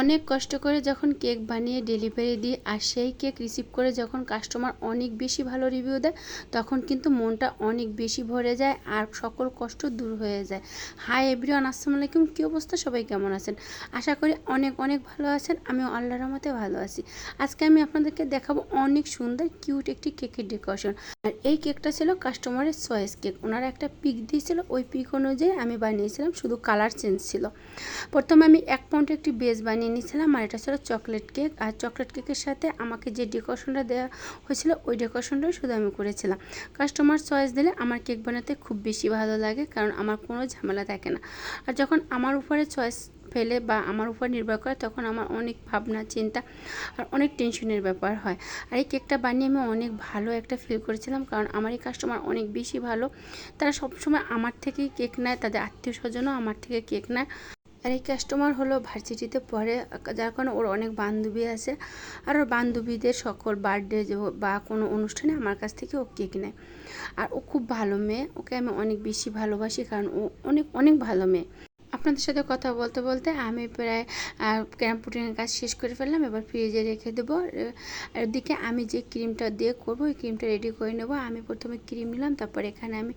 অনেক কষ্ট করে যখন কেক বানিয়ে ডেলিভারি দিই আর সেই কেক রিসিভ করে যখন কাস্টমার অনেক বেশি ভালো রিভিউ দেয় তখন কিন্তু মনটা অনেক বেশি ভরে যায় আর সকল কষ্ট দূর হয়ে যায়। হাই এভরিওয়ান, আসসালামু আলাইকুম। কী অবস্থা, সবাই কেমন আছেন? আশা করি অনেক অনেক ভালো আছেন। আমিও আল্লাহর রহমতে ভালো আছি। আজকে আমি আপনাদেরকে দেখাবো অনেক সুন্দর কিউট একটি কেকের ডেকোরেশন। আর এই কেকটা ছিল কাস্টমারের চয়েস কেক। ওনারা একটা পিক দিয়েছিল, ওই পিক অনুযায়ী আমি বানিয়েছিলাম, শুধু কালার চেঞ্জ ছিল। প্রথমে আমি 1 পাউন্ড একটি বেস বানিয়ে নিয়েছিলাম আর এটা ছিল চকলেট কেক। আর চকলেট কেকের সাথে আমাকে যে ডেকোরেশনটা দেওয়া হয়েছিল ওই ডেকোরেশনটাই শুধু আমি করেছিলাম। কাস্টমার চয়েস দিলে আমার কেক বানাতে খুব বেশি ভালো লাগে, কারণ আমার কোনো ঝামেলা থাকে না। আর যখন আমার উপরে চয়েস ফেলে বা আমার উপর নির্ভর করে তখন আমার অনেক ভাবনা চিন্তা আর অনেক টেনশনের ব্যাপার হয়। আর এই কেকটা বানিয়ে আমি অনেক ভালো একটা ফিল করেছিলাম, কারণ আমার এই কাস্টমার অনেক বেশি ভালো। তারা সবসময় আমার থেকেই কেক নেয়, তাদের আত্মীয় স্বজনও আমার থেকে কেক নেয়। আর এই কাস্টমার হলো ভার্সিটিতে পড়ে, যার কারণে ওর অনেক বান্ধবী আছে। আর ওর বান্ধবীদের সকল বার্থডে বা কোনো অনুষ্ঠানে আমার কাছ থেকে ও কেক নেয়। আর ও খুব ভালো মেয়ে, ওকে আমি অনেক বেশি ভালোবাসি, কারণ ও অনেক অনেক ভালো মেয়ে। আপনাদের সাথে কথা বলতে বলতে আমি প্রায় ক্যারাম পুডিংয়ের কাজ শেষ করে ফেললাম। এবার ফ্রিজে রেখে দেবো। এদিকে আমি যে ক্রিমটা দিয়ে করবো ওই ক্রিমটা রেডি করে নেব। আমি প্রথমে ক্রিম নিলাম, তারপর এখানে আমি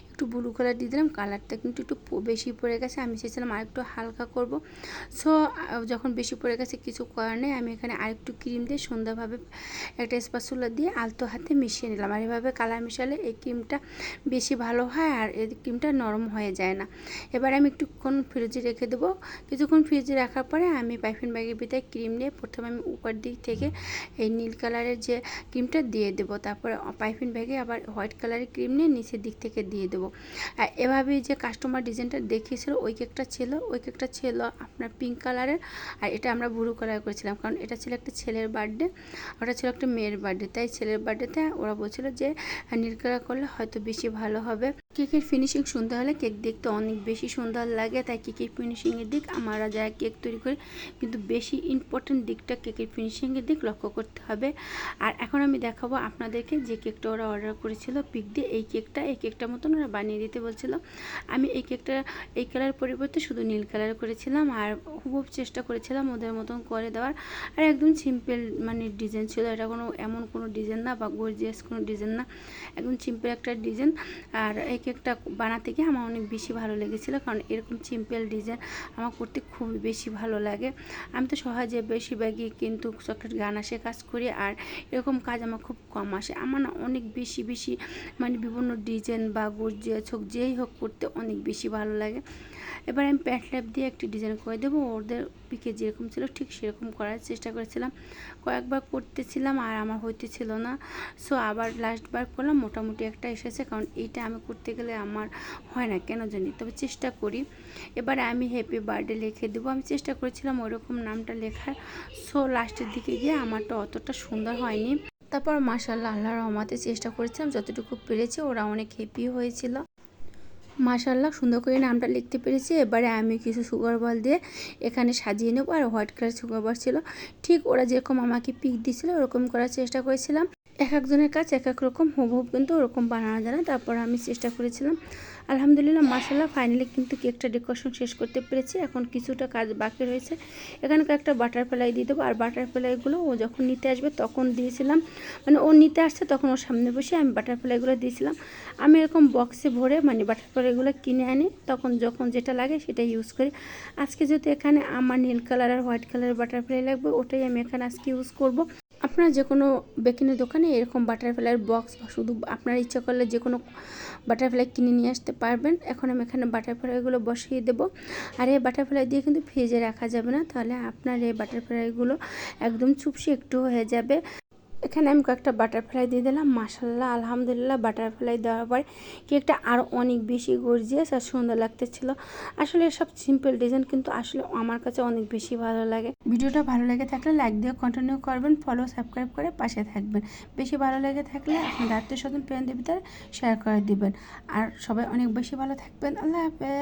একটু ব্লু কালার দিয়ে দিলাম। কালারটা কিন্তু একটু বেশি পড়ে গেছে, আমি চেয়েছিলাম আরেকটু হালকা করব। সো যখন বেশি পড়ে গেছে কিছু করার নেই, আমি এখানে আরেকটু ক্রিম দিয়ে সুন্দরভাবে একটা স্প্যাচুলা দিয়ে আলতো হাতে মিশিয়ে নিলাম। আর এভাবে কালার মিশালে এই ক্রিমটা বেশি ভালো হয় আর এই ক্রিমটা নরম হয়ে যায় না। এবার আমি একটুক্ষণ ফ্রিজে রেখে দেবো। কিছুক্ষণ ফ্রিজে রাখার পরে আমি পাইপিং ব্যাগের ভিতরে ক্রিম নিয়ে প্রথমে আমি উপর দিক থেকে এই নীল কালারের যে ক্রিমটা দিয়ে দেবো, তারপরে পাইপিং ব্যাগে আবার হোয়াইট কালারের ক্রিম নিয়ে নিচের দিক থেকে দিয়ে দেবো। আর এভাবেই যে কাস্টমার ডিজাইনটা দেখিয়েছিল ওই কেকটা ছিল আপনার পিঙ্ক কালারের, আর এটা আমরা ব্লু কালার করেছিলাম, কারণ এটা ছিল একটা ছেলের বার্থডে, ওটা ছিল একটা মেয়ের বার্থডে। তাই ছেলের বার্থডেতে ওরা বলছিল যে নীল কালার করলে হয়তো বেশি ভালো হবে। কেকের ফিনিশিং সুন্দর হলে কেক দেখতে অনেক বেশি সুন্দর লাগে। তাই কেকের ফিনিশিংয়ের দিক আমরা যারা কেক তৈরি করি কিন্তু বেশি ইম্পর্টেন্ট দিকটা কেকের ফিনিশিংয়ের দিক লক্ষ্য করতে হবে। আর এখন আমি দেখাবো আপনাদেরকে যে কেকটা ওরা অর্ডার করেছিল পিক দিয়ে, এই কেকটার মতন ওরা বানিয়ে দিতে বলছিল। আমি এই কেকটা এই কালার পরিবর্তে শুধু নীল কালার করেছিলাম আর খুব চেষ্টা করেছিলাম ওদের মতন করে দেওয়ার। আর একদম সিম্পল মানে ডিজাইন ছিল, এটা কোনো এমন কোনো ডিজাইন না বা গর্জিয়াস কোনো ডিজাইন না, একদম সিম্পল একটা ডিজাইন। আর এই কেকটা বানাতে গিয়ে আমার অনেক বেশি ভালো লেগেছিলো, কারণ এরকম সিম্পল ডিজাইন আমার করতে খুবই বেশি ভালো লাগে। আমি তো সহজে বেশিরভাগই কিন্তু চকলেট গানাশে কাজ করি, আর এরকম কাজ আমার খুব কম আসে। আমার না অনেক বেশি মানে বিভিন্ন ডিজাইন বা গর্জিয়াস হোক যেই হোক করতে অনেক বেশি ভালো লাগে। এবার আমি প্যাট ল্যাপ দিয়ে একটি ডিজাইন করে দেবো। ওদের পিকে যেরকম ছিল ঠিক সেরকম করার চেষ্টা করেছিলাম, কয়েকবার করতেছিলাম আর আমার হইতেছিল না। সো আবার লাস্টবার করলাম, মোটামুটি একটা এসেছে, কারণ এইটা আমি করতে গেলে আমার হয় না কেন জানি, তবে চেষ্টা করি। এবারে আমি হ্যাপি বার্থডে লিখে দেবো। আমি চেষ্টা করেছিলাম ওইরকম নামটা লেখার। সো লাস্টের দিকে গিয়ে আমারটা অতটা সুন্দর হয়নি। তারপর মাশাআল্লাহ আল্লাহর রহমতে চেষ্টা করেছিলাম যতটুকু পেরেছি, ওরা অনেক হ্যাপি হয়েছিল। মাশাআল্লাহ সুন্দর করে নামটা লিখতে পেরেছি। এবারে আমি কিছু সুগার বল দিয়ে এখানে সাজিয়ে নেবো। আর হোয়াইট কালার সুগার বল ছিল, ঠিক ওরা যেরকম আমাকে পিক দিয়েছিল ওরকম করার চেষ্টা করেছিলাম। এক একজনের কাজ এক এক রকম, হুবহুব কিন্তু ওরকম বানানো যায় না। তারপর আমি চেষ্টা করেছিলাম। আলহামদুলিল্লাহ মাশাআল্লাহ ফাইনালি কিন্তু কেকটা ডেকোরেশন শেষ করতে পেরেছি। এখন কিছুটা কাজ বাকি রয়েছে, এখানে একটা বাটারফ্লাই দিয়ে দেবো। আর বাটারফ্লাইগুলো ও যখন নিতে আসবে তখন দিয়েছিলাম, মানে ও নিতে আসছে তখন ওর সামনে বসে আমি বাটারফ্লাইগুলো দিয়েছিলাম। আমি এরকম বক্সে ভরে মানে বাটারফ্লাইগুলো কিনে আনি, তখন যখন যেটা লাগে সেটা ইউজ করি। আজকে যেহেতু এখানে আমার নীল কালার আর হোয়াইট কালারের বাটারফ্লাই লাগবে, ওটাই আমি এখানে আজকে ইউজ করব। আপনারা যে কোনো বেকিংয়ের দোকানে এরকম বাটারফ্লাইয়ের বক্স বা শুধু আপনার ইচ্ছা করলে যে কোনো বাটারফ্লাই কিনে নিয়ে আসতে পারবেন। এখন আমি এখানে বাটারফ্লাইগুলো বসিয়ে দেবো। আর এই বাটারফ্লাই দিয়ে কিন্তু ফ্রিজে রাখা যাবে না, তাহলে আপনার এই বাটারফ্লাইগুলো একদম চুপসে একটু হয়ে যাবে। এখানে আমি কয়েকটা বাটারফ্লাই দিয়ে দিলাম। মাশাআল্লাহ আলহামদুলিল্লাহ বাটারফ্লাই দেওয়ার পরে কেকটা আরও অনেক বেশি গর্জিয়াস আর সুন্দর লাগতেছিল। আসলে সব সিম্পল ডিজাইন কিন্তু আসলে আমার কাছে অনেক বেশি ভালো লাগে। ভিডিওটা ভালো লেগে থাকলে লাইক দিয়ে কন্টিনিউ করবেন, ফলো সাবস্ক্রাইব করে পাশে থাকবেন। বেশি ভালো লেগে থাকলে আপনার আত্মীয় স্বজন ফ্রেন্ডদের ভিতরে শেয়ার করে দিবেন। আর সবাই অনেক বেশি ভালো থাকবেন। আল্লাহ হাফেজ।